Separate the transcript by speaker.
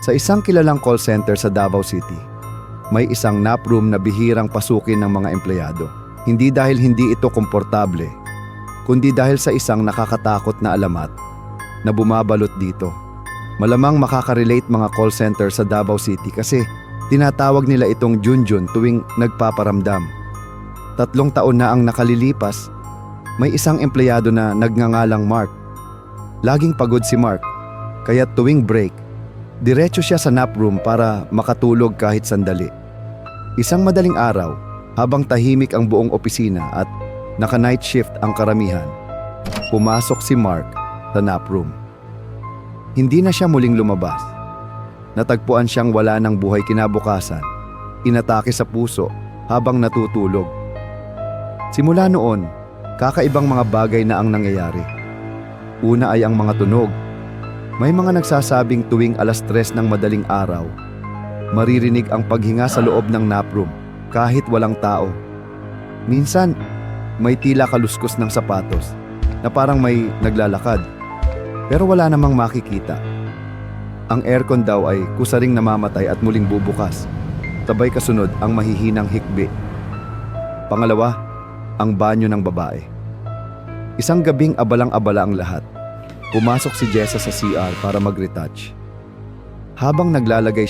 Speaker 1: Sa isang kilalang call center sa Davao City, may isang nap room na bihirang pasukin ng mga empleyado. Hindi dahil hindi ito komportable, kundi dahil sa isang nakakatakot na alamat na bumabalot dito. Malamang makaka-relate mga call center sa Davao City kasi tinatawag nila itong Junjun tuwing nagpaparamdam. 3 taon na ang nakalilipas, may isang empleyado na nagngangalang Mark. Laging pagod si Mark, kaya tuwing break, diretso siya sa nap room para makatulog kahit sandali. Isang madaling araw, habang tahimik ang buong opisina at naka-night shift ang karamihan, pumasok si Mark sa nap room. Hindi na siya muling lumabas. Natagpuan siyang wala ng buhay kinabukasan, inatake sa puso habang natutulog. Simula noon, kakaibang mga bagay na ang nangyayari. Una ay ang mga tunog. May mga nagsasabing tuwing 3:00 ng madaling araw, maririnig ang paghinga sa loob ng nap room kahit walang tao. Minsan, may tila kaluskos ng sapatos na parang may naglalakad, pero wala namang makikita. Ang aircon daw ay kusaring namamatay at muling bubukas, sabay kasunod ang mahihinang hikbi. Pangalawa, ang banyo ng babae. Isang gabing abalang-abala ang lahat. Pumasok si Jessa sa CR para mag-retouch. Habang naglalagay